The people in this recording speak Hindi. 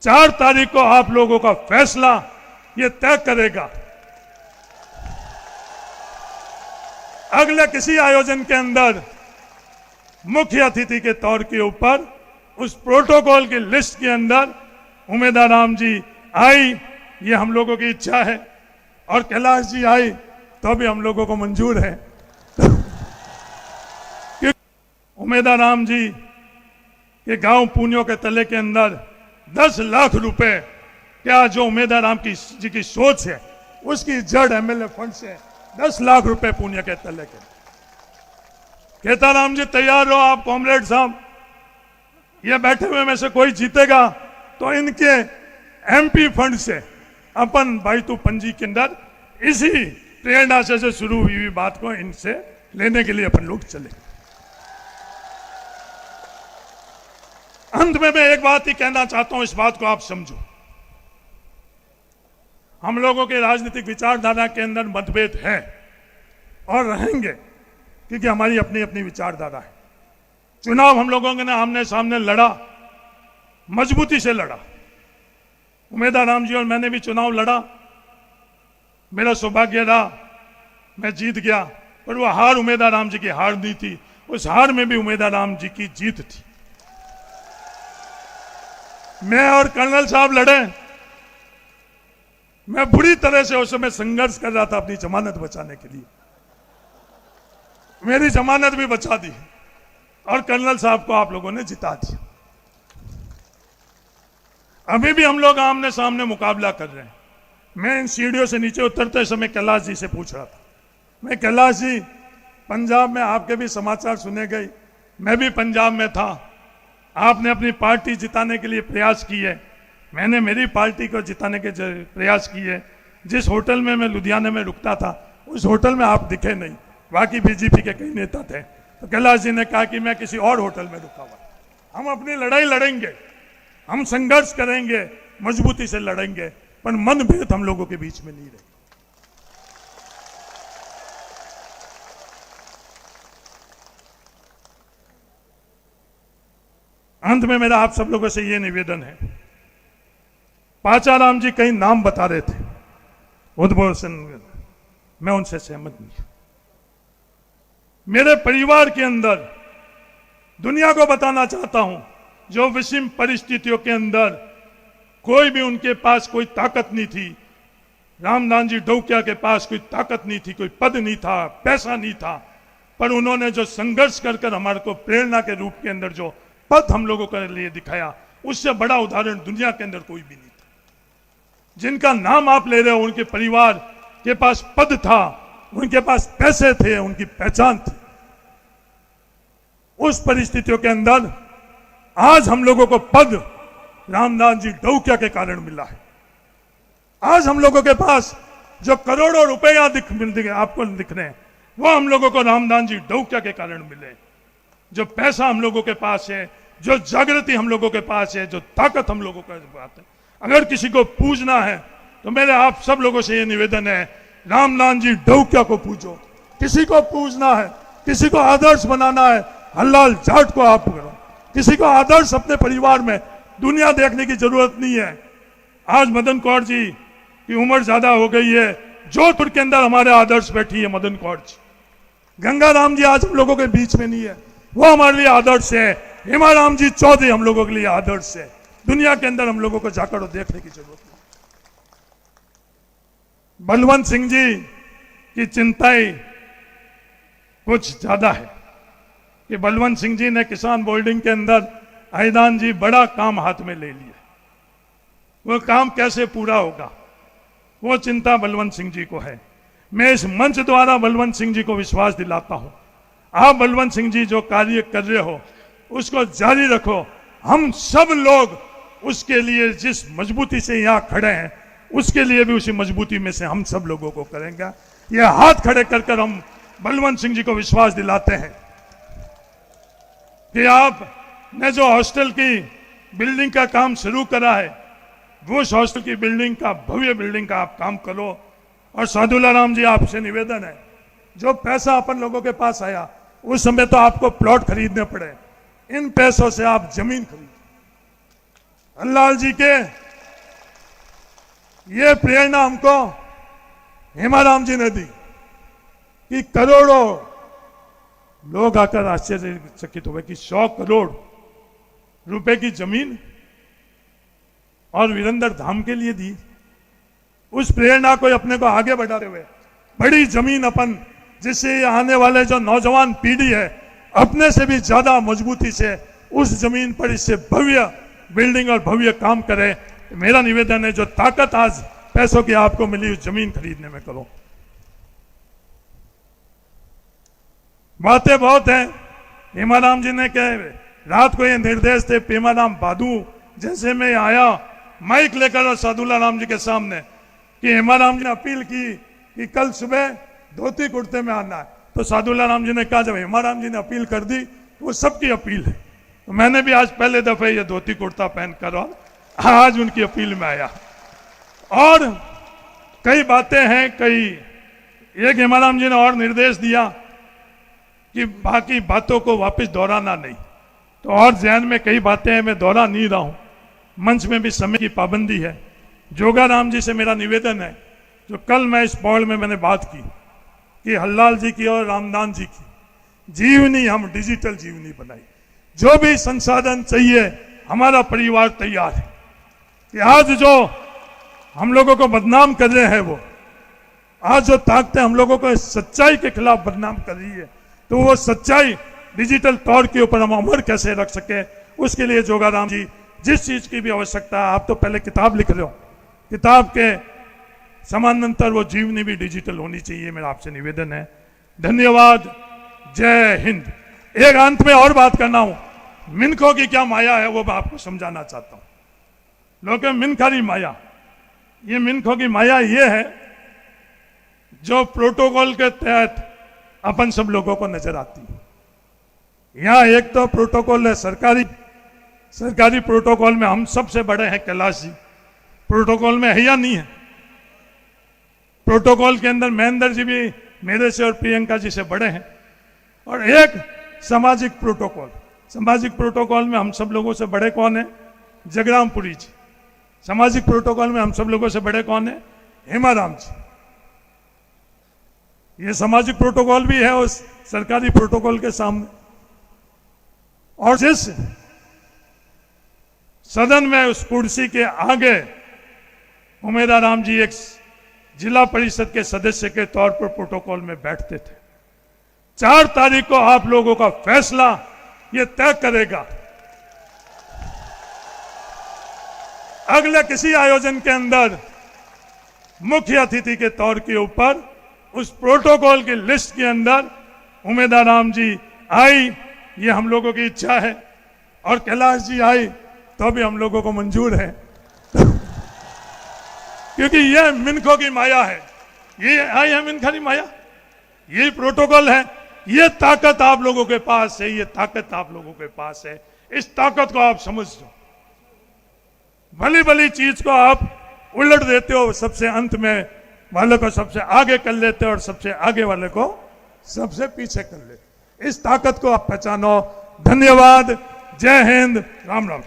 4 तारीख को आप लोगों का फैसला ये तय करेगा। अगले किसी आयोजन के अंदर मुख्य अतिथि के तौर के ऊपर उस प्रोटोकॉल की लिस्ट के अंदर उमेदा राम जी आई, ये हम लोगों की इच्छा है, और कैलाश जी आई तो भी हम लोगों को मंजूर है। उमेदा राम जी के गांव पुनियों के तले के अंदर 10 लाख रुपए, क्या जो उमेदा राम जी की सोच है उसकी जड़ एमएलए फंड से 10 लाख रुपए पुनिया के तले के। केताराम जी तैयार हो आप कॉमरेड साहब, ये बैठे हुए में से कोई जीतेगा तो इनके एमपी फंड से अपन भाई तू पंजी के अंदर इसी प्रेरणा से शुरू हुई बात को इनसे लेने के लिए अपन लोग चले। अंत में मैं एक बात ही कहना चाहता हूं, इस बात को आप समझो। हम लोगों के राजनीतिक विचारधारा के अंदर मतभेद है और रहेंगे, क्योंकि हमारी अपनी अपनी विचारधारा है। चुनाव हम लोगों ने आमने सामने लड़ा, मजबूती से लड़ा। उमेदा राम जी और मैंने भी चुनाव लड़ा, मेरा सौभाग्य रहा, मैं जीत गया, पर वो हार उमेदा राम जी की हार नहीं थी, उस हार में भी उमेदा राम जी की जीत थी। मैं और कर्नल साहब लड़े, मैं बुरी तरह से उस समय संघर्ष कर रहा था अपनी जमानत बचाने के लिए, मेरी जमानत भी बचा दी और कर्नल साहब को आप लोगों ने जिता दिया। अभी भी हम लोग आमने सामने मुकाबला कर रहे हैं। मैं इन सीढ़ियों से नीचे उतरते समय कैलाश जी से पूछ रहा था, मैं कैलाश जी, पंजाब में आपके भी समाचार सुने गए, मैं भी पंजाब में था, आपने अपनी पार्टी जिताने के लिए प्रयास किए, मैंने मेरी पार्टी को जिताने के प्रयास किए। जिस होटल में मैं लुधियाना में रुकता था उस होटल में आप दिखे नहीं, बाकी बीजेपी के कई नेता थे। तो कैलाश जी ने कहा कि मैं किसी और होटल में रुका हुआ, हम अपनी लड़ाई लड़ेंगे, हम संघर्ष करेंगे, मजबूती से लड़ेंगे, पर मनभेद हम लोगों के बीच में नहीं रहे। अंत में मेरा आप सब लोगों से यह निवेदन है, पाचाराम जी कई नाम बता रहे थे, उद्भव सिंह, मैं उनसे सहमत नहीं। मेरे परिवार के अंदर दुनिया को बताना चाहता हूं, जो विषम परिस्थितियों के अंदर कोई भी उनके पास कोई ताकत नहीं थी, रामदास जी ढौकिया के पास कोई ताकत नहीं थी, कोई पद नहीं था, पैसा नहीं था, पर उन्होंने जो संघर्ष कर कर हमारे को प्रेरणा के रूप के अंदर जो पद हम लोगों के लिए दिखाया, उससे बड़ा उदाहरण दुनिया के अंदर कोई भी नहीं था। जिनका नाम आप ले रहे हो, उनके परिवार के पास पद था, उनके पास पैसे थे, उनकी पहचान थी। उस परिस्थितियों के अंदर आज हम लोगों को पद रामदास जी ढौकिया के कारण मिला है। आज हम लोगों के पास जो करोड़ों रुपया आपको दिख रहे हैं, वो हम लोगों को रामदास जी ढौकिया के कारण मिले। जो पैसा हम लोगों के पास है, जो जागृति हम लोगों के पास है, जो ताकत हम लोगों के पास है, अगर किसी को पूजना है तो मेरे आप सब लोगों से ये निवेदन है, रामदास जी ढौकिया को पूजो। किसी को पूजना है, किसी को आदर्श बनाना है, हल्लाल जाट को आप करो। किसी को आदर्श अपने परिवार में दुनिया देखने की जरूरत नहीं है। आज मदन कौर जी की उम्र ज्यादा हो गई है, जोधपुर के अंदर हमारे आदर्श बैठी है मदन कौर जी। गंगाराम जी आज हम लोगों के बीच में नहीं है, वो हमारे लिए आदर्श है। हेमाराम जी चौधरी हम लोगों के लिए आदर्श है। दुनिया के अंदर हम लोगों को जाकर देखने की जरूरत नहीं। बलवंत सिंह जी की चिंताएं कुछ ज्यादा है कि बलवंत सिंह जी ने किसान बोर्डिंग के अंदर आईदान जी बड़ा काम हाथ में ले लिया, वो काम कैसे पूरा होगा, वो चिंता बलवंत सिंह जी को है। मैं इस मंच द्वारा बलवंत सिंह जी को विश्वास दिलाता हूं, आप बलवंत सिंह जी जो कार्य कर रहे हो उसको जारी रखो। हम सब लोग उसके लिए जिस मजबूती से यहां खड़े हैं, उसके लिए भी उसी मजबूती में से हम सब लोगों को करेंगे। ये हाथ खड़े कर कर हम बलवंत सिंह जी को विश्वास दिलाते हैं कि आपने जो हॉस्टल की बिल्डिंग का काम शुरू करा है, वो उस हॉस्टल की बिल्डिंग का, भव्य बिल्डिंग का आप काम करो। और साधुला राम जी, आपसे निवेदन है, जो पैसा अपन लोगों के पास आया उस समय तो आपको प्लॉट खरीदने पड़े, इन पैसों से आप जमीन खरीदो। हल्लाल जी के ये प्रेरणा हमको हेमाराम जी ने दी कि करोड़ों लोग आकर आश्चर्यचकित हुए कि 100 करोड़ रुपए की जमीन और वीरेंद्र धाम के लिए दी। उस प्रेरणा को अपने को आगे बढ़ाते हुए बड़ी जमीन अपन, जिससे आने वाले जो नौजवान पीढ़ी है अपने से भी ज्यादा मजबूती से उस जमीन पर इससे भव्य बिल्डिंग और भव्य काम करे। मेरा निवेदन है, जो ताकत आज पैसों की आपको मिली उस जमीन खरीदने में करो। बातें बहुत हैं। हेमाराम जी ने कहे, रात को ये निर्देश थे पेमाराम बादू जैसे मैं आया माइक लेकर और सादुल्ला राम जी के सामने कि हेमाराम जी ने अपील की कि कल सुबह धोती कुर्ते में आना है। तो सादुल्ला राम जी ने कहा, जब हेमाराम जी ने अपील कर दी वो सबकी अपील है, तो मैंने भी आज पहले दफे ये धोती कुर्ता पहनकर और आज उनकी अपील में आया। और कई बातें हैं, एक हेमाराम जी ने और निर्देश दिया कि बाकी बातों को वापस दोहराना नहीं। तो और ध्यान में कई बातें हैं, मैं दोहरा नहीं रहा हूं, मंच में भी समय की पाबंदी है। जोगाराम जी से मेरा निवेदन है, जो कल मैं इस पॉल में मैंने बात की कि हल्लाल जी की और रामदान जी की जीवनी हम डिजिटल जीवनी बनाई। जो भी संसाधन चाहिए हमारा परिवार तैयार है कि आज जो हम लोगों को बदनाम कर रहे हैं, वो आज जो ताकतें हम लोगों को सच्चाई के खिलाफ बदनाम कर रही है, तो वो सच्चाई डिजिटल तौर के ऊपर हम अमर कैसे रख सके, उसके लिए जोगाराम जी जिस चीज की भी आवश्यकता है, आप तो पहले किताब लिख रहे हो, किताब के समानांतर वो जीवनी भी डिजिटल होनी चाहिए, मेरा आपसे निवेदन है। धन्यवाद, जय हिंद। एक अंत में और बात करना हूं, मिनखों की क्या माया है वो मैं आपको समझाना चाहता हूं। लोग मिनखारी माया, ये मिनखों की माया ये है जो प्रोटोकॉल के तहत अपन सब लोगों को नजर आती है। यहां एक तो प्रोटोकॉल है सरकारी प्रोटोकॉल में हम सबसे बड़े हैं कैलाश जी, प्रोटोकॉल में है या नहीं है? प्रोटोकॉल के अंदर महेंद्र जी भी मेरे से और प्रियंका जी से बड़े हैं। और एक सामाजिक प्रोटोकॉल में हम सब लोगों से बड़े कौन है? जगरामपुरी जी। सामाजिक प्रोटोकॉल में हम सब लोगों से बड़े कौन है? हेमाराम जी। ये सामाजिक प्रोटोकॉल भी है उस सरकारी प्रोटोकॉल के सामने। और जिस सदन में उस कुर्सी के आगे उमेदाराम जी एक जिला परिषद के सदस्य के तौर पर प्रोटोकॉल में बैठते थे। 4 तारीख को आप लोगों का फैसला ये तय करेगा, अगले किसी आयोजन के अंदर मुख्य अतिथि के तौर के ऊपर उस प्रोटोकॉल की लिस्ट के अंदर उमेदाराम जी आई, ये हम लोगों की इच्छा है। और कैलाश जी आई तो भी हम लोगों को मंजूर है क्योंकि ये मिनखों की माया है, ये आई है मिनखारी माया, ये प्रोटोकॉल है। ये ताकत आप लोगों के पास है, ये ताकत आप लोगों के पास है। इस ताकत को आप समझ लो। भली भली चीज को आप उलट देते हो, सबसे अंत में वाले को सबसे आगे कर लेते हो और सबसे आगे वाले को सबसे पीछे कर लेते। इस ताकत को आप पहचानो। धन्यवाद, जय हिंद, राम राम।